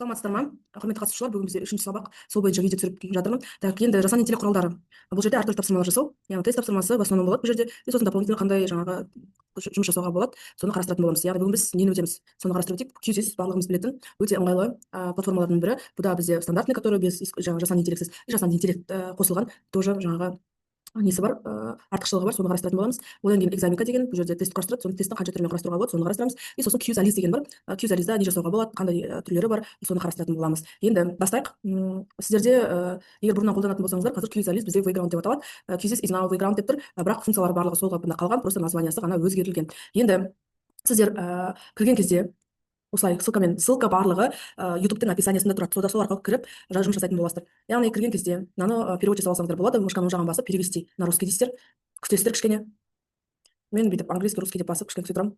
Саламатсыздар ма? Құрметті қатысушылар, бүгін бізде 3-ші сабақ, сол бойынша видео түсіріп келе жатырмын. Так, енді жасанды интеллект құралдары. Бұл жерде әртүрлі тапсырмалар жасау, яғни тест тапсырмасы в основном болады бұл жерде. И сосын дополнительно қандай жаңағы жұмыс жасауға болады, соны қарастыратын боламыз. Яғни бүгін біз нені өтеміз? Соны қарастырып өтейік. QSIS барлығымыз білетін өте ыңғайлы платформалардың бірі. Бұл да бізде стандартный, который без жаңағы жасанды интеллектсіз, жасанды интеллект қосылған тоже жаңағы несі бар, артықшылығы бар, соны қарастыратын боламыз. Одан кейін экзаменка деген бұл жерде тест қарастырады, соны тесттің қанша түрімен қарастыруға болады, соны қарастырамыз. И сосын QSALIS деген бар. QSALISда не жасауға болады, қандай түрлері бар, соны қарастыратын боламыз. Енді бастайық. Сіздерде егер бұрыннан қолданатын болсаңыздар, қазір QSALIS бізде Playground деп аталады. QSIS is now Playground деп тұр, бірақ функциялары барлығы сол қалпында қалған, просто названиясы ғана өзгертілген. Енді сіздер кірген кезде осылай ссылка барлығы ютубтың описаниясында тұрады, сода сол арқылы кіріп жұмыс жасайтын боласыздар. Яғни кірген кезде мынаны перевод жасап алсаңыздар болады, мышканың оң жағын басып перевести на русский дейсіздер, күтесіздер кішкене. Мен бүйтіп английский русский деп басып кішкене күте тұрамын.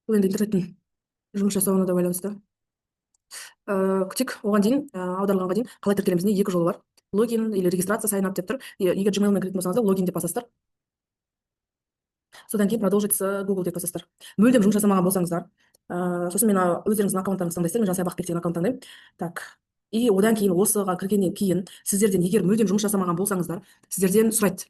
Бұл енді интернеттің жұмыс жасауына да байланысты. Күтейік. Оған дейін аударылғанға дейін қалай тіркелеміз? Екі жолы бар. Логин или регистрация сайын ап деп тұр. Егер Gmail-мен кіретін болсаңыздар, логин деп басасыздар. Содан кейін продолжить Google деп басасыздар. Мүлдем жұмыс жасамаған болсаңыздар, сосын мен өздеріңіздің аккаунттарыңызды таңдайсыздар, мен жасай бақ деген аккаунт таңдаймын. Так. И одан кейін осыға кіргеннен кейін сіздерден егер мүлдем жұмыс жасамаған болсаңыздар, сіздерден сұрайды,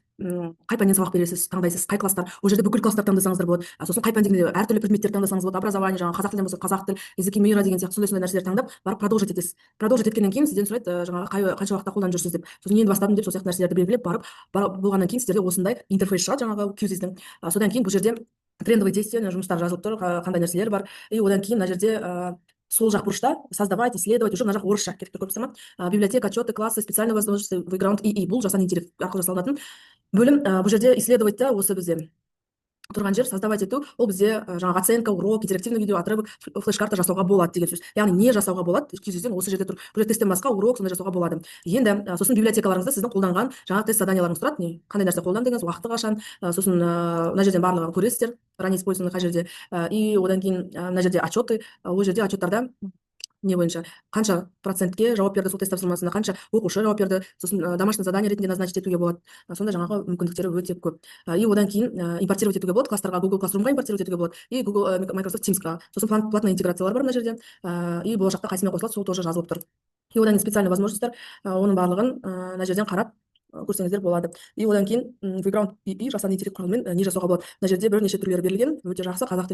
қай пәннен сабақ бересіз, таңдайсыз, қай класстар. Ол жерде бүкіл класстар таңдасаңыздар болады. Сосын қай пән дегенде әртүрлі предметтерді таңдасаңыз болады. Образование, жаңағы қазақ тілінен болса қазақ тіл, языки мира деген сияқты сондай нәрселерді таңдап барып продолжить етесіз. Продолжить еткеннен кейін сізден сұрайды, жаңағы қанша уақытта қолданып жүрсіз деп. Сосын енді бастадым деп сол сияқты нәрселерді белгілеп барып болғаннан кейін сіздерде осындай интерфейс шығады, жаңағы QSIS-дің. Содан кейін бұл жерде трендовые действия жұмыстар жазылып тұр, қандай нәрселер бар. И одан кейін мына жерде сол жақ бұрышта создавать, исследовать, уже мына жақ орысша кетіп тұр, көріп тұрсыз ма? Библиотека, отчеты, классы, специальные возможности, Playground и бұл жасанды интеллект арқылы жасалынатын бөлім. Бұл жерде исследовать та осы бізде тұрған жер, создавать ету, ол бізде жаңағы оценка, урок, интерактивный видео, отрывок, флеш-карта жасауға болады деген сөз. Яғни не жасауға болады? QSIS-ден осы жерде тұр. Бұл жерде тесттен басқа урок сондай жасауға болады. Енді сосын библиотекаларыңызда сіздің қолданған жаңағы тест заданияларыңыз тұрады. Қандай нәрсе қолдандыңыз, уақыты қашан, сосын мына жерден барлығын көресіздер, ранее использованный қай жерде. И одан кейін мына жерде отчеты, ол жерде отчеттарда не бойынша қанша процентке жауап берді, сол тест тапсырмасына қанша оқушы жауап берді, сосын домашний задание ретінде назначить етуге болады. Сонда жаңағы мүмкіндіктері өте көп. И одан кейін импортировать етуге болады, класстарға Google Classroom-ға импортировать етуге болады, и Google Microsoft Teams-ға. Сосын платный интеграциялар бар мына жерде, и болашақта қайсымен қосылады, сол тоже жазылып тұр. И одан кейін специальный возможностьтар, оның барлығын мына жерден қарап көрсеңіздер болады. И одан кейін Playground и жасанды интеллект құралымен не жасауға болады. Мына жерде бірнеше түрлері берілген, өте жақсы. Қазақ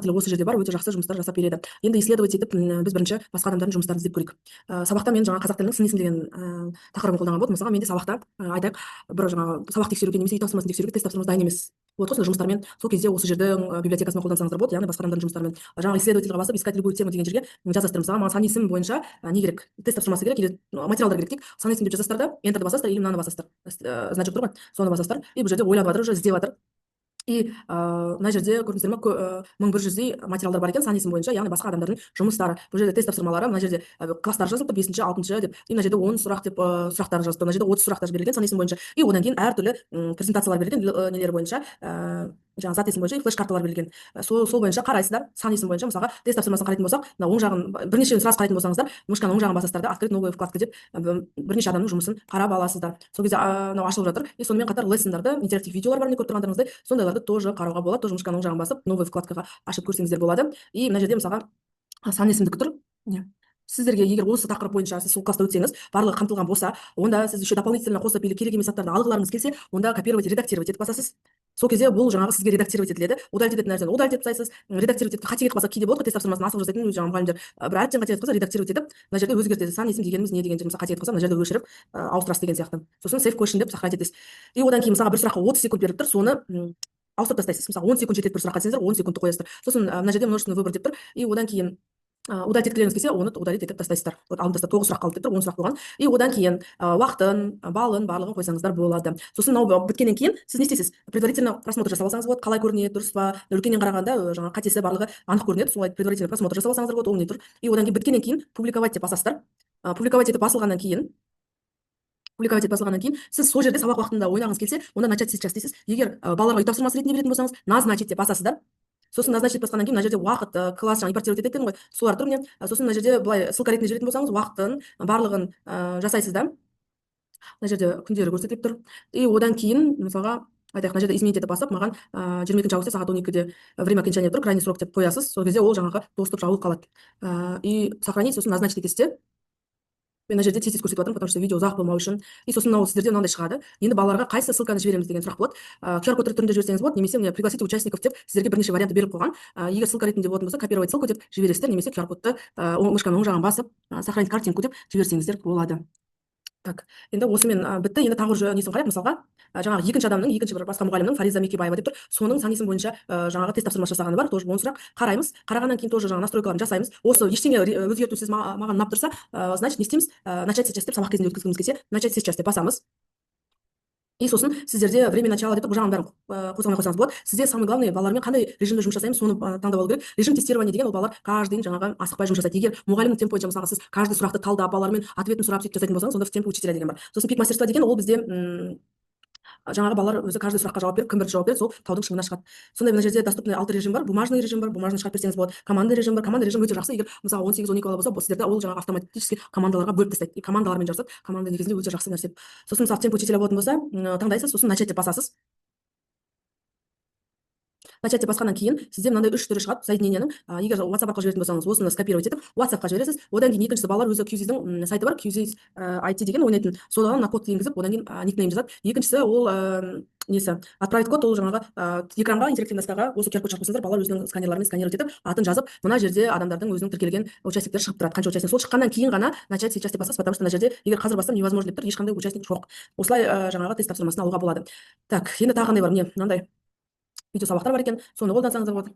тілі осы жерде бар, өте жақсы жұмыстар жасап береді. Енді исследовать етіп біз бірінші басқа адамдардың жұмыстарын іздеп көрейік. Сабақта мен жаңа қазақ тілінің сын есім деген тақырыбын қолданған болдым. Мысалға менде сабақта айтайық, бір жаңа сабақ тексеруге немесе үй тапсырмасын тексеруге тест тапсырмасы дайын емес. Вот осындай жұмыстармен сол кезде осы жердің библиотекасымен қолдансаңыздар болады, яғни басқа адамдардың жұмыстарымен. Жаңағы исследовательға басып искать любую тему деген жерге жазасыздар. Мысалы, маған сан есім бойынша не керек? Тест тапсырмасы керек или материалдар керек дейік. Сан есім деп жазасыздар да, энтерді басасыздар или мынаны басасыздар. Значок тұр ғой, соны басасыздар. И бұл жерде ойлап жатыр, уже іздеп жатыр. И мына жерде көрдіңіздер ма, 1100-дей материалдар бар екен сан есім бойынша, яғни басқа адамдардың жұмыстары. Бұл жерде тест тапсырмалары, мына жерде класстар жазылып тұр, 5-ші, 6-шы деп. И мына жерде 10 сұрақ деп сұрақтар жазылып тұр. Мына жерде 30 сұрақтар берілген сан есім бойынша. И одан кейін әртүрлі презентациялар берілген нелер бойынша, жаңағы зат есім бойынша флеш-карталар берілген. Сол бойынша қарайсыздар, сан есім бойынша. Мысалға тест тапсырмасын қарайтын болсақ, мына оң жағын бірнешеуін сразу қарайтын болсаңыздар, мышканың оң жағын басасыздар да, открыть новую вкладка деп бірнеше адамның жұмысын қарап аласыздар. Сол кезде мынау ашылып жатыр. И сонымен қатар лессондарды, интерактив видеолар бар, міне көріп тұрғандарыңыздай, сондайларды тоже қарауға болады. Тоже мышканың оң жағын басып, новый вкладкаға ашып көрсеңіздер болады. И мына жерде мысалға сан есімдік тұр. Сіздерге егер осы тақырып бойынша сіз сол класста өтсеңіз, барлығы қамтылған болса, онда сіз еще дополнительно қосып или керек емес заттарды алғыларыңыз келсе, онда копировать, редактировать етіп басасыз. Сол кезде бұл жаңағы сізге редактировать етіледі. Удалить ететін нәрсені удалить етіп тастайсыз. Редактировать етіп қате кетіп қалса, кейде болады ғой тест тапсырмасын асылып жасайтын жаңағы мұғалімдер бір әттен қате кетіп қалса, редактировать етіп мына жерде өзгертеді. Сан есім дегеніміз не деген жерде қате кетіп қалса, мына жерде өшіріп ауыстырасыз деген сияқты. Сосын save question деп сохранять етесіз. И одан кейін мысалға бір сұраққа 30 секунд беріліп тұр, соны ауыстырып тастайсыз. Мысалы 10 секунд жетеді бір сұраққа десеңіздер, 10 секундты қоясыздар. Сосын мына жерде множественный выбор деп тұр. И одан кейін удалить еткілеріңіз келсе, оны удалить етіп тастайсыздар. Вот алдын тастап 9 сұрақ қалды деп тұр, 10 сұрақ болған. И одан кейін уақытын, балын барлығын қойсаңыздар болады. Сосын мынау біткеннен кейін сіз не істейсіз? Предварительно просмотр жасап алсаңыз болады, қалай көрінеді, дұрыс па? Үлкеннен қарағанда жаңағы қатесі барлығы анық көрінеді, солай предварительно просмотр жасап алсаңыздар болады, ол не тұр. И одан кейін біткеннен кейін публиковать деп басасыздар. Публиковать етіп басылғаннан кейін сіз сол жерде сабақ уақытында ойнағыңыз келсе, онда начать сейчас дейсіз. Егер балаларға үй тапсырмасы ретінде беретін болсаңыз, назначить деп басасыздар. Сосын назначить басқаннан кейін мына жерде уақыт, класс жаңа импортировать етеді ғой, солар тұр міне. Сосын мына жерде былай ссылка ретінде жіберетін болсаңыз, уақытын барлығын жасайсыз да. Мына жерде күндері көрсетіліп тұр. И одан кейін мысалға айтайық мына жерде изменить етіп басып маған 22 августта сағат 12-де время окончания тұр, крайний срок деп қоясыз. Сол кезде ол жаңағы доступ жабылып қалады. И сохранить, сосын назначить етесіздер. мен мына жерде тез көрсетіп жатырмын, потому что видео ұзақ болмау үшін. И сосын мынау сіздерде мынандай шығады. Енді балаларға қайсы ссылканы жібереміз деген сұрақ болады. QR код түрінде жіберсеңіз болады, немесе міне пригласите участников деп сіздерге бірнеше вариант беріп қойған. Егер ссылка ретінде болатын болса, копировать ссылку деп жібересіздер, немесе QR кодты мышканың оң жағын басып сохранить картинку деп жіберсеңіздер болады. Так, енді осымен бітті. Енді тағы бір несін қарайық. Мысалға, жаңағы екінші адамның, екінші бір басқа мұғалімнің, Фариза Мекебаева деп тұр, соның сан есім бойынша жаңағы тест тапсырмасы жасағаны бар. Тоже оны сұрақ қараймыз. Қарағаннан кейін тоже жаңағы настройкаларын жасаймыз. Осы ештеңе өзгертусіз маған ұнап тұрса, значит не істейміз? Начать сейчас деп сабақ кезінде өткізгіміз келсе, начать сейчас деп басамыз. И сосын сіздерде время начала деп тұр, бұл жағын бәрін қосылмай қойсаңыз болады. Сізде самый главный балалармен қандай режимде жұмыс жасаймыз, соны таңдап алу керек. Режим тестирования деген ол балалар каждый жаңағы асықпай жұмыс жасайды. Егер мұғалімнің темп бойынша мысалға сіз каждый сұрақты талдап балалармен ответін сұрап сөйтіп жасайтын болсаңыз, онда в темпе учителя деген бар. Сосын пик мастерства деген ол бізде жаңағы балалар өзі каждый сұраққа жауап беріп, кім бірінші жауап береді, сол таудың шыңына шығады. Сондай мына жерде доступный 6 режим бар, бумажный режим бар, бумажный шығарып берсеңіз болады. Командный режим бар. Командный режим өте жақсы. Егер мысалы 18-12 бала болса, сіздерде ол жаңағы автоматически командаларға бөліп тастайды. И командалармен жазады. Команда негізінде өте жақсы нәрсе. Сосын мысалы темп учителя болатын болса, таңдайсыз, сосын начать деп басасыз. Начать деп басқаннан кейін сізде мынандай 3 түрі шығады соединениенің. Егер WhatsApp арқылы жіберетін болсаңыз, осыны скопировать етіп WhatsApp-қа жібересіз. Одан кейін екіншісі балалар өзі QZ-дің сайты бар, QZ IT деген ойнайтын. Содан мына кодты енгізіп, одан кейін никнейм жазады. Екіншісі ол несі отправить код, ол жаңағы экранға, интерактивный доскаға осы QR код шығып қойсаңыздар, балалар өзінің сканерларымен сканировать етіп, атын жазып, мына жерде адамдардың өзінің тіркелген участниктері шығып тұрады. Қанша участник. Сол шыққаннан кейін ғана начать сейчас деп басасыз, потому что мына жерде егер қазір бассам невозможно деп тұр, ешқандай участник жоқ. Осылай жаңағы тест тапсырмасын алуға болады. Так, енді тағы қандай бар? Міне мынандай видео сабақтар бар екен, соны қолдансаңыздар болады.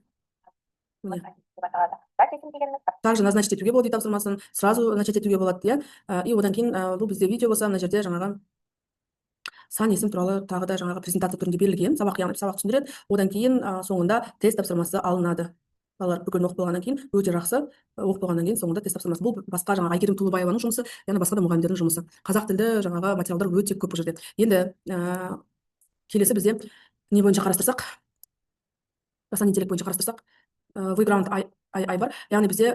Также назначить етуге болады тапсырмасын, сразу начать етуге болады, иә. И одан кейін бұл бізде видео болса, мына жерде жаңағы сан есім туралы тағы да жаңағы презентация түрінде берілген, яғни сабақ түсіндіреді. Одан кейін соңында тест тапсырмасы алынады. Балалар бүкіл оқып болғаннан кейін өте жақсы оқып болғаннан кейін соңында тест тапсырмасы. Бұл басқа жаңағы Айгерім Тулыбаеваның жұмысы, яғни басқа да мұғалімдердің жұмысы. Қазақ тілді жаңағы материалдар өте көп бұл жерде. Енді келесі бізде не бойынша қарастырсақ, жасанды интеллект бойынша қарастырсақ, выground ай бар. Яғни бізде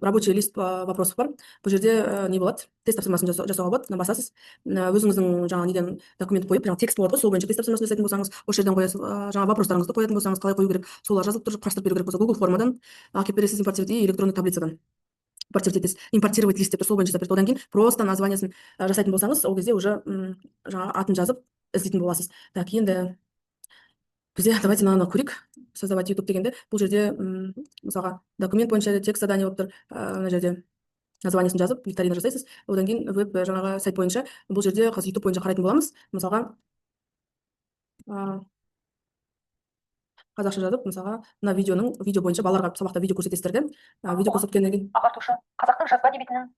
рабочий лист вопросов бар. Бұл жерде не болады? Тест тапсырмасын жасауға болады. Басасыз. Өзіңіздің жаңағы неден документ қойып, жаңағы текст болады ғой, сол бойынша тест тапсырмасын жасайтын болсаңыз, осы жерден қоясыз, жаңағы вопростарыңызды қоятын болсаңыз, қалай қою керек, солар жазылып тұр, құрастырып беру керек болса, Google формадан әкеліп бересіз, импортировать и электронный таблицадан импортировать лист деп тұр, сол бойынша жасап береді. Одан кейін просто названиясын жасайтын болсаңыз, ол кезде уже жаңағы атын жазып іздейтін боласыз. Так, енді бізде давайте мынаны көрейік. Создавать YouTube дегенде бұл жерде мысалға документ бойынша текст задание болып тұр. Мына жерде названиесін жазып викторина жасайсыз. Одан кейін веб жаңағы сайт бойынша бұл жерде қазір YouTube бойынша қарайтын боламыз. Мысалға қазақша жазып, мысалға мына видео бойынша балаларға сабақта видео көрсетесіздер де. Видео көрсеткеннен кейін ағартушы қазақтың жазба әдебиетінің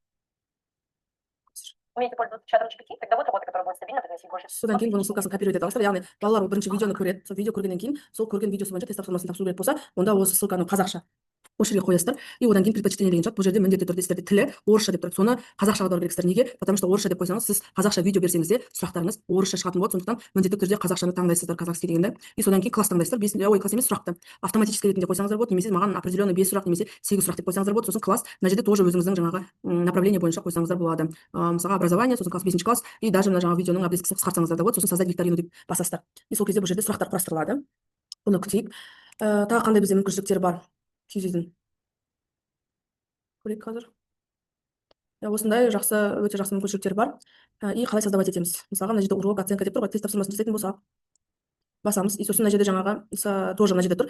умеете пользоваться чатом GPT, тогда вот работа, которая будет стабильно приносить больше. Содан кейін бұның ссылкасын копировать ете аласыздар. Яғни балалар бірінші видеоны көреді. Сол видео көргеннен кейін сол көрген видеосы бойынша тест тапсырмасын тапсыру керек болса, онда осы ссылканы қазақша осы жерге қоясыздар. И одан кейін предпочтение деген шығады. Бұл жерде міндетті түрде сіздерде тілі орысша деп тұр. Соны қазақша аудару керексіздер. Неге? Потому что орысша деп қойсаңыз, сіз қазақша видео берсеңіз де сұрақтарыңыз орысша шығатын болады. Сондықтан міндетті түрде қазақшаны таңдайсыздар, казахский дегенде. И содан кейін класс таңдайсыздар. Класс емес, сұрақты автоматически ретінде қойсаңыздар болады, немесе маған определенный 5 сұрақ немесе 8 сұрақ деп қойсаңыздар болады. Сосын класс мына жерде тоже өзіңіздің жаңағы направление бойынша қойсаңыздар болады. Мысалға образование, сосын класс 5 класс и даже мына жаңағы видеоның обрезкісін қысқартсаңыздар да болады. Сосын создать викторину деп басасыздар. И сол кезде бұл жерде сұрақтар құрастырылады. Бұны күтейік. Тағы қандай бізде мүмкіншіліктер бар? Көрейік қазір. Осындай өте жақсы мүмкіншіліктер бар. И қалай создавать етеміз? Мысалға мына жерде урок, оценка деп тұр ғой, тест тапсырмасын жасайтын болсақ. Басамыз. И сосын мына жерде жаңағы тоже мына жерде тұр.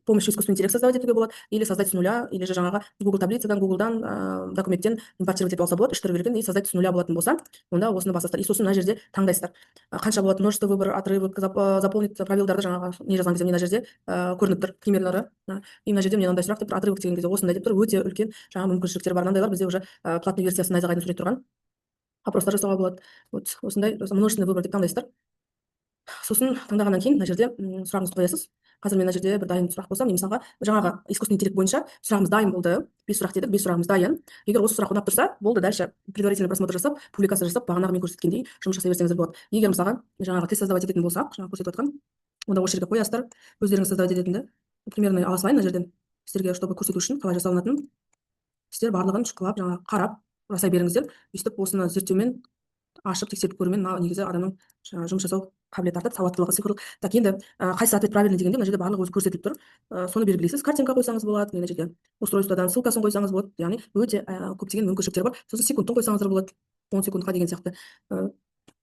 Помощью искусственного интеллекта создавать етуге болады. Или создать с нуля, или же жаңағы Google таблицадан, Google'дан, документтен импортировать етіп алса болады. 3 түрі берген, и создать с нуля болатын болса, онда осыны басасыздар. И сосын мына жерде таңдайсыздар. Қанша болады? Множество выбор, отрывок, заполнить пробелдарды жаңағы не жазған кезде мына жерде көрініп тұр, примерлары. И мына жерде міне мынандай сұрақ деп тұр, отрывок деген кезде осындай деп тұр. Өте үлкен жаңағы мүмкіншіліктер бар. Мынандайлар бізде уже платный версиясын найзағайдың сурет тұрған. Вопростар жасауға болады. Вот осындай множественный выбор деп таңдайсыздар. Сосын таңдағаннан кейін мына жерде сұрағыңызды қоясыз. Қазір мен мына жерде бір дайын сұрақ болсам, мысалға жаңағы искусственный интеллект бойынша сұрағымыз дайын болды. 5 сұрақ дедік, 5 сұрағымыз дайын. Егер осы сұрақ ұнап тұрса, болды, дальше предварительный просмотр жасап, публикация жасап, бағанағы мен көрсеткендей жұмыс жасай берсеңіздер болады. Егер мысалға жаңағы тест создавать ететін болсақ, жаңағы көрсетіп жатқан, онда осы жерге қоясыздар, өздеріңіз создавать ететінді. Примерно ала салайын мына жерден сіздерге, чтобы көрсету үшін қалай жасалынатынын. Сіздер барлығын шұқылап, жаңағы қарап жасай беріңіздер. Өйстіп осыны зерттеумен ашып тексеріп көрумен негізі адамның жұмыс жасау қабілеті артады, сауаттылығы, цифрлық. Так, енді қайсы ответ правильный дегенде мына жерде барлығы өзі көрсетіліп тұр. Соны белгілейсіз. Картинка қойсаңыз болады, мына жерге устройстводан ссылкасын қойсаңыз болады. Яғни өте көптеген мүмкіншіліктер бар. Сосын секундтын қойсаңыздар болады, 10 секундқа деген сияқты.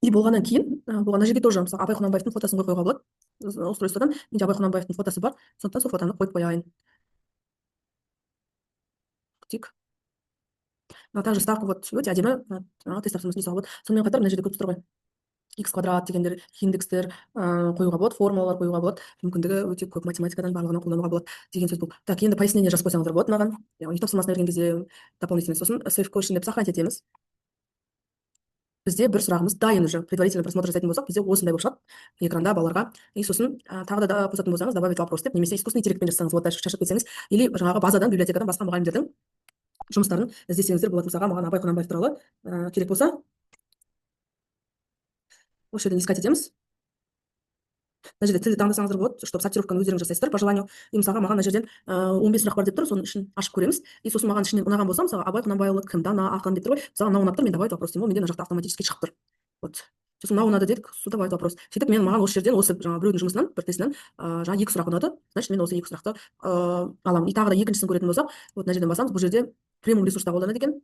И болғаннан кейін мына жерге тоже мысалы Абай Құнанбаевтың фотосын қоюға болады устройстводан. Менде Абай Құнанбаевтың фотосы бар, сондықтан сол фотоны қойып қояйын. Тик. Также ставка вот өте әдемі тест тапсырмасын жасауға болады. Сонымен қатар мына жерде көріп тұр ғой, x квадрат дегендер, индекстер қоюға болады, формулалар қоюға болады. Мүмкіндігі өте көп, математикадан барлығына қолдануға болады деген сөз бұл. Так, енді пояснение жазып қойсаңыздар болады маған. Үй тапсырмасын берген кезде дополнительный. Сосын save question деп сохранить етеміз. Бізде бір сұрағымыз дайын уже. Предварительный просмотр жасайтын болсақ, бізде осындай болып шығады экранда балаларға. И сосын тағы да қосатын болсаңыз, добавить вопрос деп, немесе искусственный интеллектпен жасасаңыз болады, дальше шашып кетсеңіз, или жаңағы базадан, библиотекадан басқа мұғалімдердің жұмыстарын іздесеңіздер болады. Мысалға, маған Абай Құнанбаев туралы керек болса, осы жерден искать етеміз. Мына жерде тілді таңдасаңыздар болады, чтобы сортировканы өздеріңіз жасайсыздар по желанию. И мысалға, маған мына жерден 15 сұрақ бар деп тұр, соның ішін ашып көреміз. И сосын маған ішінен ұнаған болса, мысалға Абай Құнанбайұлы кім, Дана, ақын деп тұр ғой. Мысалға, мынау ұнап тұр, мен добавить вопрос деймін, менде мына жақта автоматически шығып тұр. Вот. Сосын мынау ұнады дедік, су добавить вопрос. Сөйтіп маған осы жерден, осы жаңағы біреудің жұмысынан, бір тестінен жаңа 2 сұрақ ұнады, значит мен осы 2 сұрақты аламын. И тағы да екіншісін көретін болсақ, вот мына жерден басамыз, бұл жерде премиум ресурста қолданады екен.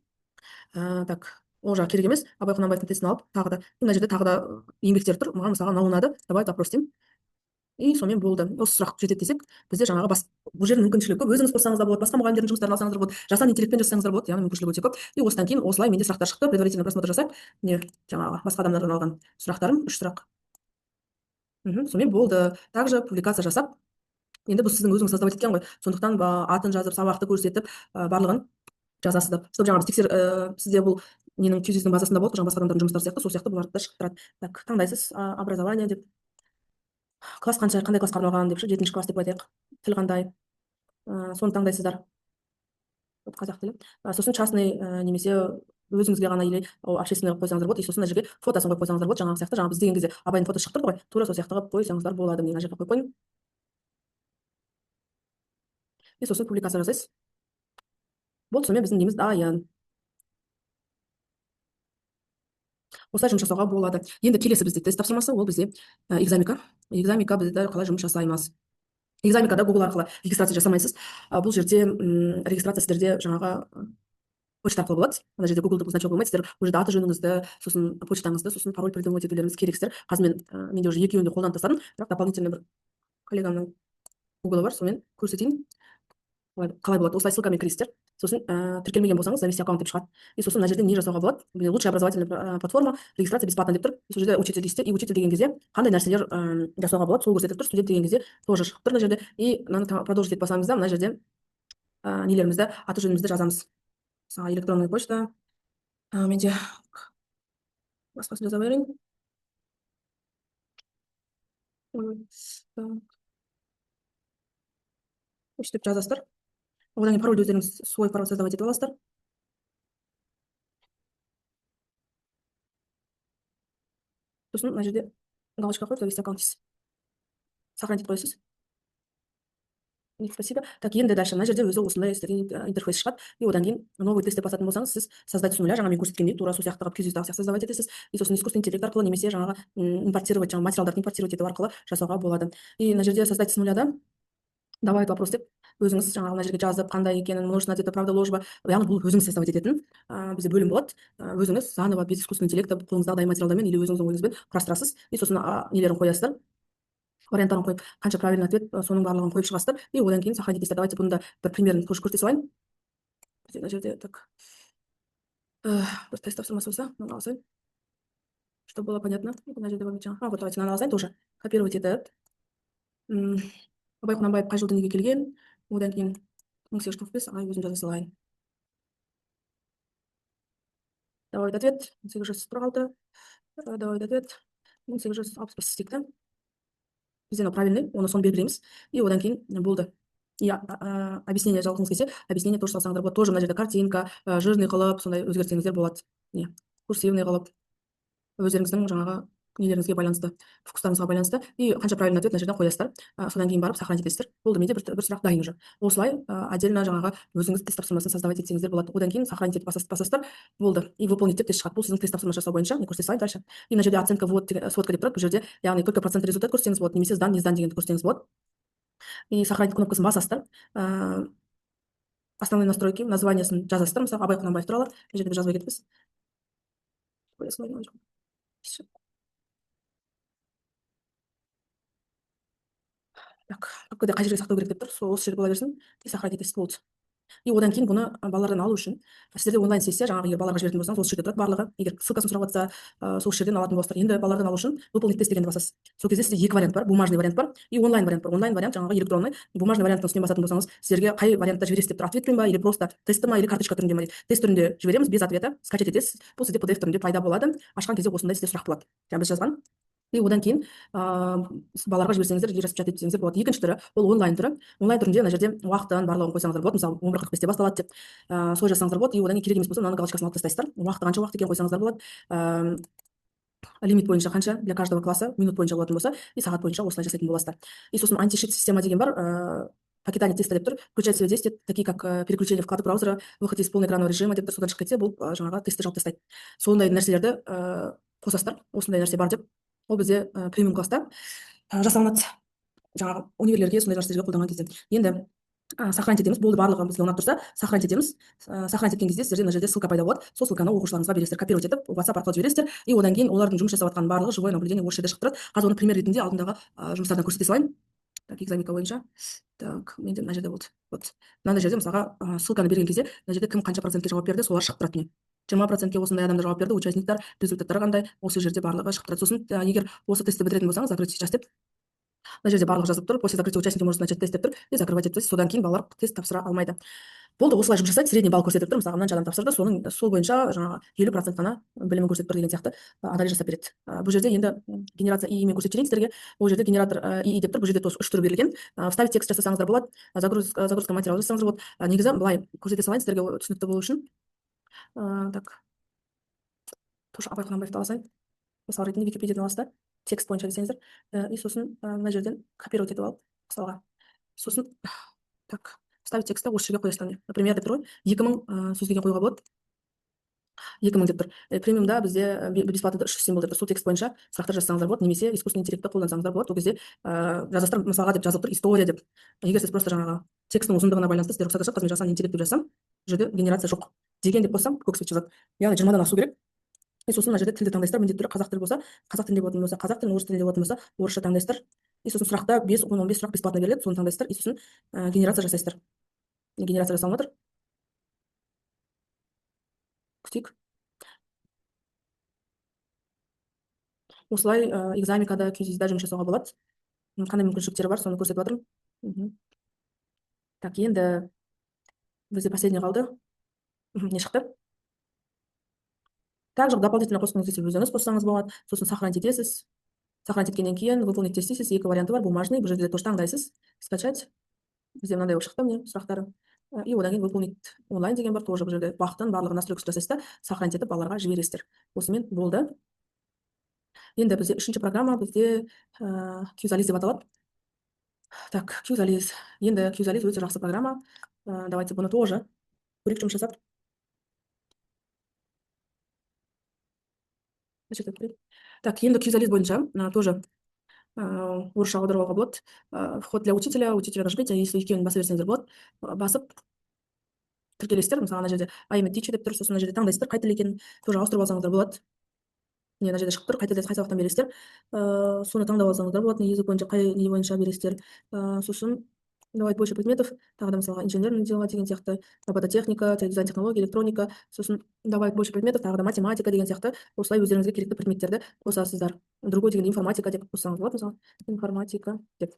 Так, ол жағы керек емес. Абай Құнанбаевтың тестін алып, тағы да мына жерде тағы да еңбектер тұр. Маған мысалға мынау ұнады, добавить вопрос деймін. И сонымен болды. Осы сұрақ жетеді десек, бізде жаңағы бұл жердің мүмкіншілігі көп. Өзіңіз қоссаңыз да болады, басқа мұғалімдердің жұмыстарын алсаңыздар болады, жасанды интеллектпен жасасаңыздар болады, яғни мүмкіншілігі өте көп. И осыдан кейін осылай менде сұрақтар шықты. Предварительный просмотр жасап, не жаңағы басқа адамдардан алған сұрақтарым 3 сұрақ. Сонымен болды. Также публикация жасап, енді бұл сіздің өзіңіз создавать еткен ғой. Сондықтан атын жазып, сабақты көрсетіп, барлығын жазасыздар. Чтобы жаңағы тексер сізде бұл ненің тюзиздің базасында болды, жаңағы басқа адамдардың жұмыстары сияқты, сол сияқты бұларды да шығып тұрады. Так, таңдайсыз образование деп. Класс қанша, қандай классқа арналған деп, 7-ші класс деп айтайық. Тіл қандай, соны таңдайсыздар. Қазақ тілі. Сосын частный немесе өзіңізге ғана или общественный қойсаңыздар болады. И сосын мына жерге фотосын қойып қойсаңыздар болады. Жаңағы сияқты, жаңағы біз деген кезде Абайдың фотосы шығып тұрды ғой, тура сол сияқты қылып қойсаңыздар болады. Мына жерге қойып қойын. И сосын публикация жасайсыз. Болды, сонымен біздің неміз дайын. Осылай жұмыс жасауға болады. Енді келесі бізде тест тапсырмасы, ол бізде экзамика. Экзамика бізде қалай жұмыс жасаймыз. Экзамикада Google арқылы регистрация жасамайсыз. Бұл жерде регистрация сіздерде жаңағы почта арқылы болады. Мына жерде Google-ды значок болмайды. Сіздер бұл жерде аты жөніңізді, сосын почтаңызды, сосын пароль придумывать етулеріңіз керексіздер. Қазір менде уже екеуін де қолданып тастадым, бірақ дополнительно бір коллегамның Google-ы бар, сонымен көрсетейін. Қалай болады? Осылай ссылкамен кіресіздер. Сосын тіркелмеген болсаңыз, завести аккаунт деп шығады. И сосын мына жерде не жасауға болады? Лучшая образовательная платформа, регистрация бесплатно деп тұр. Сол жерде учитель дейсіздер. И учитель деген кезде қандай нәрселер жасауға болады? Сол көрсетіп тұр. Студент деген кезде тоже шығып тұр мына жерде. И мынаны продолжить етіп басамыз да, мына жерде нелерімізді, аты жөнімізді жазамыз. Мысалы, электронная почта. Менде басқасын жаза берейін. Өйстіп жазасыздар. Одан кейін пароль өздеріңіз свой пароль создавать етіп аласыздар. Сосын мына жерде галочка қойып, завести аккаунт дейсіз. Сохранить қойасыз. Спасибо. Так, енді дальше мына жерде өзі осындай интерфейс шығады. И одан кейін новый тест деп басатын болсаңыз, сіз создать с нуля, жаңа мен көрсеткендей, тура сол сияқты қылып QGIS-дағы сияқты создавать етесіз. И сосын искусственный интеллект арқылы немесе жаңағы импортировать, жаңағы материалдарды импортировать ету арқылы жасауға болады. И мына жерде создать с нуля да добавить вопрос деп өзіңіз жаңағы мына жерге жазып, қандай екенін, множественно это правда ложба, яғни бұл өзіңіз создавать ететін бізде бөлім болады. Өзіңіз заново без искусственного интеллекта қолыңыздағыдай материалдармен или өзіңіздің ойыңызбен құрастырасыз. И сосын нелерін қоясыздар. Варианттарын қойып, қанша правильный ответ, соның барлығын қойып шығасыздар. И одан кейін сохранить етесіздер. Давайте бұны да бір примерін тоже көрсете салайын. Мына жерде так бір тест тапсырмасы болса, мынаны алсайын, чтобы было понятно. Мына жерде вот давайте мынаны алсайын тоже. Копировать етіп. Абай Құнанбаев қай жылы дүниеге келген? Одан кейін 1845, өзім жаза салайын. Добавить ответ 1846. Добавить ответ 1865 дейік. Бізден правильный, оны соны белгілейміз. И одан кейін болды. И объяснение жалғыңыз келсе, объяснение тоже салсаңыздар болады. Тоже мына жерде картинка, жирный қылып, сондай өзгертсеңіздер болады. Курсивный қылып, өздеріңіздің жаңағы нелеріңізге байланысты, фокустарыңызға байланысты и қанша правильный ответ мына жерден қоясыздар. Содан кейін барып сохранить етесіздер. болды, менде бір сұрақ дайын уже. Осылай отдельно жаңағы өзіңіз тест тапсырмасын создавать етсеңіздер болады. Одан кейін сохранить етіп басасыздар, болды, и выполнить деп тест шығады. Бұл сіздің тест тапсырма жасау бойынша. Мен көрсете салайын дальше. И мына жерде оценка вот сводка деп тұрады. Бұл жерде яғни только процент результат көрсетсеңіз болады, немесе сдан не сдан дегенді көрсетсеңіз болады. И сохранить кнопкасын басасыздар. Основные настройки, названиесін жазасыздар. Мысалы Абай Құнанбаев туралы. Мына жерде жазбай кетіппіз. Так, папкада қай жерге сақтау керек деп тұр, сол осы жерде бола берсін. И сохранить етесіз, болды. И одан кейін бұны балалардан алу үшін сіздерде онлайн сессия, жаңағы егер балаларға жіберетін болсаңыз, осы жерде тұрады барлығы. Егер ссылкасын сұрап жатса, сол жерден алатын боласыздар. Енді балалардан алу үшін выполнить тест дегенді басасыз. Сол кезде сізде екі вариант бар, бумажный вариант бар и онлайн вариант бар. Онлайн вариант жаңағы электронный, бумажный варианттың үстіне басатын болсаңыз, сіздерге қай вариантта жібересіз деп тұр, ответпен ба или просто тестті ма или карточка түрінде ма дейді. Тест түрінде жібереміз, без ответа, скачать етесіз. Бұл сізде PDF түрінде пайда болады. Ашқан кезде осындай сізде сұрақ болады. Жаңа біз жазған. И одан кейін балаларға жіберсеңіздер, распечатать етсеңіздер болады. Екінші түрі ол онлайн түрі. Онлайн түрінде мына жерде уақытын барлығын қойсаңыздар болады. Мысалы 11:45-те басталады деп солай жасаңыздар болады. И одан кейін керек емес болса мынаның галочкасын алып тастайсыздар. Уақыты қанша уақыт екенін қойсаңыздар болады. Лимит бойынша қанша для каждого класса, минут бойынша болатын болса, и сағат бойынша осылай жасайтын боласыздар. И сосын антишит система деген бар. Покидание теста деп тұр. Включать свои действия, такие как переключение вклады браузера, выход из полноэкранного режима деп тұр. Содан шығып кетсе, бұл жаңағы тестті жауып тастайды. Сондай нәрселерді қосасыздар. Осындай нәрсе бар деп. Ол бізде премиум класста жасалынады. Жаңағы универлерге сондай нәрселерге қолданған кезде. Енді сохранить етеміз. Болды, барлығы бізге ұнап тұрса, сохранить етеміз. Сохранить еткен кезде сіздерде мына жерде ссылка пайда болады. Сол ссылканы оқушыларыңызға бересіздер, копировать етіп, WhatsApp арқылы жібересіздер. И одан кейін олардың жұмыс жасап жатқан барлығы живое наблюдение осы жерде шығып тұрады. Қазір оны пример ретінде алдындағы жұмыстардан көрсете салайын. Так, экзаменка бойынша. Так, менде мына жерде болды. Вот. Мынандай жерде мысалға ссылканы берген кезде мына жерде кім қанша процентке жауап берді, солар шығып тұрады. 20%-ке осындай адамдар жауап берді, участниктар, результаттары қандай, осы жерде барлығы шығып тұрады. Сосын егер осы тестті бітіретін болсаңыз, закрыть сейчас деп мына жерде барлығы жазылып тұр. После закрытия участника может начать тест деп тұр. И закрывать етесіз. Содан кейін балалар тест тапсыра алмайды. Болды, осылай жұмыс жасайды. Средний балл көрсетіп тұр. Мысалы, мынанша адам тапсырды, соның сол бойынша жаңағы 50% қана білімін көрсетіп тұр деген сияқты анализ жасап береді. Бұл жерде енді генерация ИИ мен көрсетіп жіберейін сіздерге. Бұл жерде генератор ИИ деп тұр. Бұл жерде тоже 3 түрі берілген. Вставить текст жасасаңыздар болады, загрузка материал жасасаңыздар болады. Негізі былай көрсете салайын сіздерге түсінікті болу үшін. Так, тоже Абай Құнанбаевты аласайын. Мысалы ретінде Википедиядан аласыздар, текст бойынша десеңіздер, и сосын мына жерден копировать етіп алып, мысалға. Сосын так, вставить тексті осы жерге қоясыздар. Например, деп тұр ғой, 2000 сөз деген қоюға болады. 2000 деп тұр. Премиумда бізде бесплатно 300 символ деп тұр. Сол текст бойынша сұрақтар жазсаңыздар болады, немесе искусственный интеллектті қолдансаңыздар болады. Ол кезде жазасыздар, мысалға деп жазылып тұр, история деп. Егер сіз просто жаңағы текстің ұзындығына байланысты сіздер рұқсат ашып, қазір жазған интеллект деп жазсам, бұл жерде генерация жоқ деген деп қоссам, көк свет жазады. Яғни 20-дан асу керек. И сосын мына жерде тілді таңдайсыздар, міндетті түрде қазақ тілі болса, қазақ тілінде болатын болса, қазақ тілін, орыс тілінде болатын болса, орысша таңдайсыздар. И сосын сұрақта 5-15 сұрақ бесплатно беріледі, соны таңдайсыздар. И сосын генерация жасайсыздар. Генерация жасалып жатыр. Күтейік. Осылай экзаменкада, квизизда жұмыс жасауға болады. Қандай мүмкіншіліктері бар, соны көрсетіп жатырмын. Так, енді бізде последний қалды. Не шықты? Также дополнительно қосқыңыз келсе өзіңіз қоссаңыз болады. Сосын сохранить етесіз. Сохранить еткеннен кейін выполнить тест дейсіз. Екі варианты бар, бумажный, бұл жерде тоже таңдайсыз, скачать. Бізде мынандай болып шықты міне сұрақтары. И одан кейін выполнить онлайн деген бар, тоже бұл жерде уақытын барлығы настройкасы жасайсыздар, сохранить етіп балаларға жібересіздер. Осымен болды. Енді бізде үшінші программа бізде Qzaliz деп аталады. Так, Qzaliz. Енді Qzaliz өте жақсы программа. Давайте бұны тоже көрейік жұмыс жасап. Так, енді Qzaliz бойынша тоже орысша аударуға болады. Вход для учителя нажмите, если екеуін баса берсеңіздер болады. Басып тіркелесіздер, мысалы ана жерде I am a teacher деп тұр, сосын ана жерде таңдайсыздар, қай тіл екенін тоже ауыстырып алсаңыздар болады. Не, ана жерде шығып тұр, қай тілде қай сабақтан бересіздер. Соны таңдап алсаңыздар болады, не язык бойынша, қай не бойынша бересіздер. Сосын давайте больше предметов, тағы да мысалға инженерный дела деген сияқты, робототехника, дизайн технология, электроника, сосын давайте больше предметов, тағы да математика деген сияқты, осылай өздеріңізге керекті предметтерді қосасыздар. Другой деген информатика деп қоссаңыз болады, мысалы информатика деп.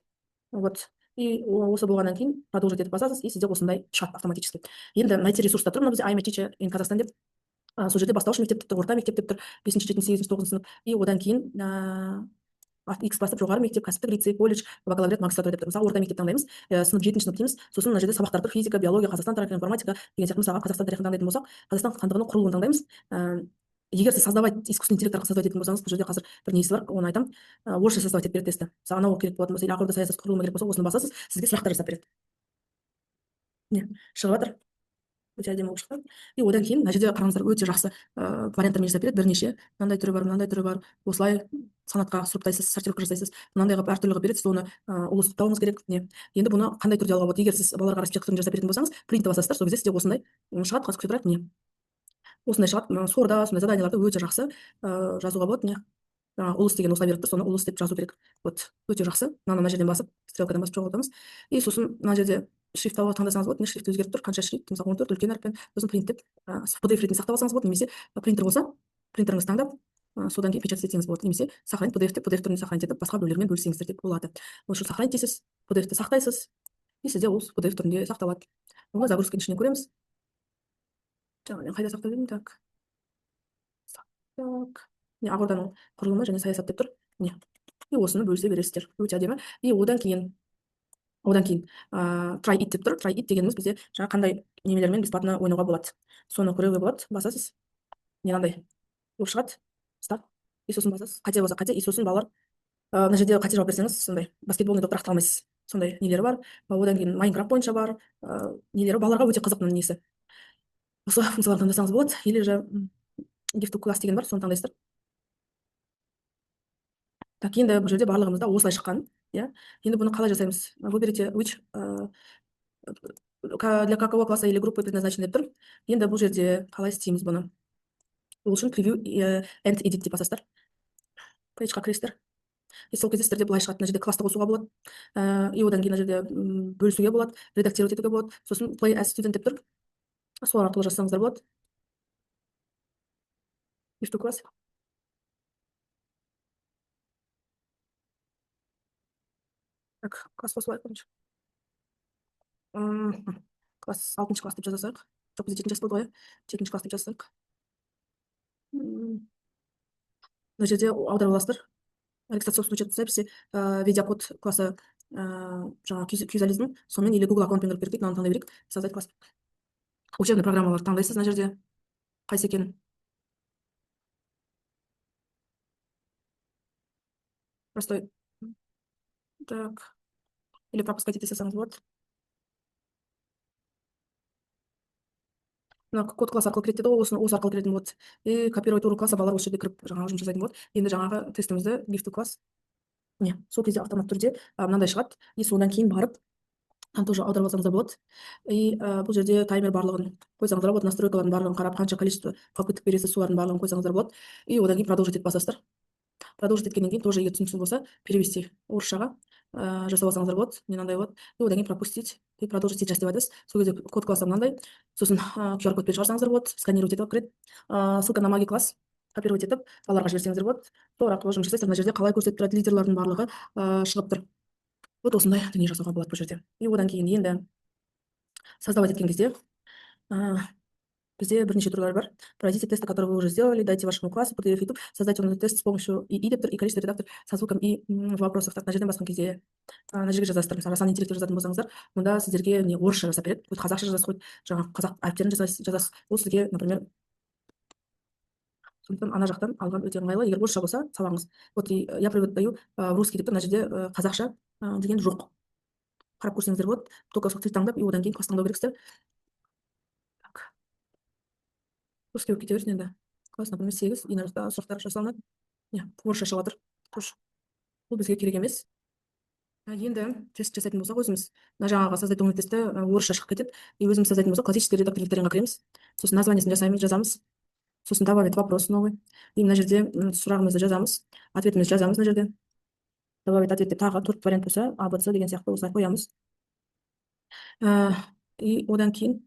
Вот. И осы болғаннан кейін продолжить етіп басасыз, и сізде осындай шығады автоматически. Енді найти ресурста тұр, мына бізде I am a teacher in Kazakhstan деп. Сол жерде бастауыш мектеп тіпті, орта мектеп деп тұр, 5, 7, 8, 9 сынып. И одан кейін X бастап жоғары мектеп, кәсіптік лицей, колледж, бакалавриат, магистратура деп тұр. Мысалы орта мектеп таңдаймыз, сынып 7-ші сынып дейміз. Сосын мына жерде сабақтар тұр, физика, биология, Қазақстан тарихы, информатика деген сияқты. Мысалы Қазақстан тарихын таңдайтын болсақ, Қазақстан хандығының құрылуын таңдаймыз. егер сіз создавать искусственный интеллект арқылы создавать ететін болсаңыз, бұл жерде қазір бір несі бар, оны айтамын. Орысша создавать етіп береді тестті. Саған мынау керек болатын болса, или ақорда саясат құрылымы керек болса, осыны басасыз, сізге сұрақтар жасап береді. Міне, шығып жатыр. Өте әдемі болып шыққан. И одан кейін мына жерде қараңыздар, өте жақсы варианттармен жасап береді. Бірнеше мынандай түрі бар, мынандай түрі бар. Осылай санатқа сұрыптайсыз, сортировка жасайсыз. Мынандай қылып әртүрлі қылып береді. Сіз оны ұлы сұрыптауыңыз керек. Не. Енді бұны қандай түрде алуға болады? Егер сіз балаларға распечатка түрінде жасап беретін болсаңыз, принтті басасыздар, сол кезде сізде осындай шығады. Қазір күте тұрайық. Не. Осындай шығады. Сорда сондай заданияларды өте жақсы жазуға болады. Не. Улыс деген осылай беріп тұр, соны улыс деп жазу керек. Вот, өте жақсы. Мына жерден басып, стрелкадан басып жоғалтамыз. И сосын мына жерде шрифт алуға таңдасаңыз болады. Не шрифт өзгеріп тұр, қанша шрифт, мысалы 14 үлкен әріппен, сосын принт деп PDF ретінде сақтап алсаңыз болады, немесе принтер болса, принтеріңізді таңдап, содан кейін печать етсеңіз болады, немесе сохранить PDF деп PDF түрінде сохранить етіп, басқа біреулермен бөлісеңіздер деп болады. Осы сохранить дейсіз, PDF-ті сақтайсыз, и сізде ол PDF түрінде сақталады. Оны загрузканың ішінен көреміз. Жаңа қайда сақтап едім, так. Так. Не, ақорданың құрылымы және саясат деп тұр. Не. И осыны бөлісе бересіздер. Өте әдемі. И одан кейін try it деп тұр. Try it дегеніміз бізде жаңа қандай немелермен бесплатно ойнауға болады. Соны көруге болады. Басасыз. Мынандай болып шығады. Старт. И сосын басасыз. Қате болса қате. И сосын балалар мына жерде қате жауап берсеңіз, сондай баскетболный допты ақтала алмайсыз. Сондай нелері бар. Одан кейін Майнкрафт бойынша бар. Нелері балаларға өте қызық мына несі. Осы функцияларды таңдасаңыз болады. Или же gift to class деген бар, соны таңдайсыздар. Так, енді бұл жерде барлығымызда осылай шыққан. Иә. Енді бұны қалай жасаймыз? Выберите which для какого класса или группы предназначены деп тұр. Енді бұл жерде қалай істейміз бұны? Ол үшін preview and edit деп басасыздар. Пейджға кіресіздер. И сол кезде сіздерде былай шығады. Мына жерде класты қосуға болады. И одан кейін мына жерде бөлісуге болады, редактировать етуге болады. Сосын play as student деп тұр. Сол арқылы жасаңыздар болады. Gift to class. Так, класс қосылайық бірінші. Класс 6-шы класс деп жазасақ. Жоқ, бізде 7-ші класс болды ғой. 7-ші класс деп жазсақ. Мына жерде аударып аласыздар. Регистрация случается в записи видеокод класса жаңағы кюзализм, сонымен или Google аккаунтпен кіріп беріп, мынаны таңдай берейік. Создать класс. Учебный программаларды таңдайсыз мына жерде. Қайсы екенін. Простой. Так. Или пропускать ете салсаңыз болады. Мына код класс арқылы кіреді деді, осы арқылы кіретін болады. И копировать урок класса балалар осы жерде кіріп жаңағы жұмыс жасайтын болады. Енді жаңағы тестімізді gift to class. Не, сол кезде автомат түрде мынандай шығады. И содан кейін барып тоже аударып алсаңыздар болады. И бұл жерде таймер барлығын қойсаңыздар болады. Настройкалардың барлығын қарап, қанша количество попыток бересіз, солардың барлығын қойсаңыздар болады. И одан кейін продолжить етіп басасыздар. Продолжить еткеннен кейін тоже егер түсініксіз болса, перевести орысшаға жасап алсаңыздар болады. Мынандай болады. И одан кейін пропустить и продолжить сейчас деп айтасыз. Сол кезде код классы мынандай. Сосын QR кодпен шығарсаңыздар болады. Сканировать етіп кіреді. Ссылка на маги класс. Копировать етіп балаларға жіберсеңіздер болады. Сол арқылы жұмыс жасайсыздар. Мына жерде қалай көрсетіп тұрады, лидерлардың барлығы шығып тұр. Вот осындай дүние жасауға болады бұл жерде. И одан кейін енді создавать еткен кезде бізде бірнеше түрлері бар. Пройдите тесты, которые вы уже сделали, дайте вашему классу PDF YouTube, создайте он тест с помощью и деп тұр, и количество редактор со звуком и в вопросах. Так, мына жерден басқан кезде мына жерге жазасыздар. Мысалы, сан интеллектте жазатын болсаңыздар, мұнда сіздерге не орысша жасап береді, қазақша жазасыз, жаңағы қазақ әріптерін жазасыз. Ол сізге, например, сондықтан ана жақтан алған өте ыңғайлы. Егер орысша болса, салаңыз. Вот я преподаю в русский деп тұр, мына жерде қазақша деген жоқ. Қарап көрсеңіздер болады. Только сол тіл таңдап, и одан кейін класс таңдау керексіздер. Так. Русский болып кете берсін енді. Класс, например, 8, и мына жақта сұрақтар жасалынады. Не, орысша шығып жатыр. Бұл бізге керек емес. Енді тест жасайтын болсақ, өзіміз мына жаңағы создать умный тестті орысша шығып кетеді. И өзіміз создайтын болсақ, классический редактор викторинға кіреміз. Сосын названиесін жазамыз. Сосын добавить вопрос новый. И мына жерде сұрағымызды жазамыз, ответімізді жазамыз мына жерде. Добавить ответ деп тағы 4 вариант болса, А, Б, С деген сияқты осылай қоямыз. И одан кейін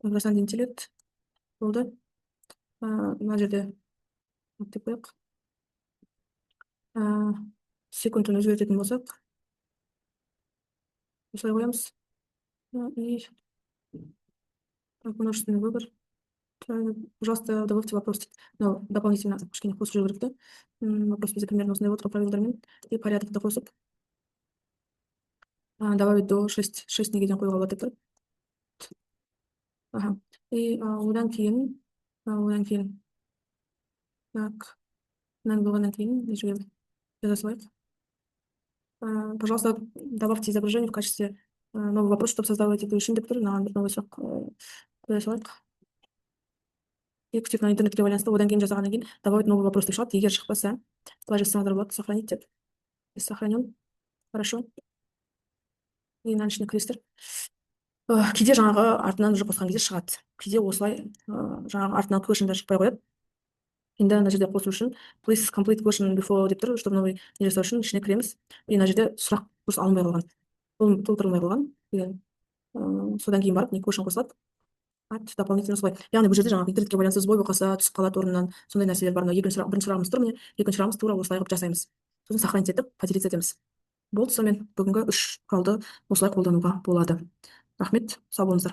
бросанды интеллект болды. Мына жерде деп қояйық. Секундын өзгертетін болсақ, осылай қоямыз. И множественный выбор. Пожалуйста, добавьте вопрос. Но дополнительно кішкене қосып жүру керек та. Вопрос бізде примерно осындай вот правилдармен. И порядокты қосып. Добавить до 6 неге дейін қоюға болады деп тұр. И одан кейін Так, мынаны болғаннан кейін мына жерге жаза салайық. Пожалуйста, добавьте изображение в качестве новый вопрос, чтобы создавать эту үшін деп тұр. Мынаған бір новый сұрақ қоя салайық. Тек на интернетке байланысты одан кейін жасағаннан кейін добавить новый вопрос деп шығады. Егер шықпаса, былай жазсаңыздар болады, сохранить деп. Сохранен. Хорошо. И мынаның ішіне кіресіздер. Кейде жаңағы артынан уже қосқан кезде шығады. Кейде осылай жаңағы артынан question'дар шықпай қояды. Енді мына жерде қосу үшін please complete question before деп тұр, чтобы новый не жасау үшін ішіне кіреміз. И мына жерде сұрақ дұрыс алынбай қалған, толтырылмай қалған деген. Содан кейін барып не question қосылады. Дополнительно солай. Яғни бұл жерде жаңағы интернетке байланысты сбой болып қалса, түсіп қалады орнынан, сондай нәрселер бар. Бірінші сұрағымыз тұр міне, екінші сұрағымыз тура осылай қылып жасаймыз. Сосын сохранить етіп, поделиться етеміз. Болды, сонымен бүгінгі 3 құралды осылай қолдануға болады. Рахмет, сау болыңыздар.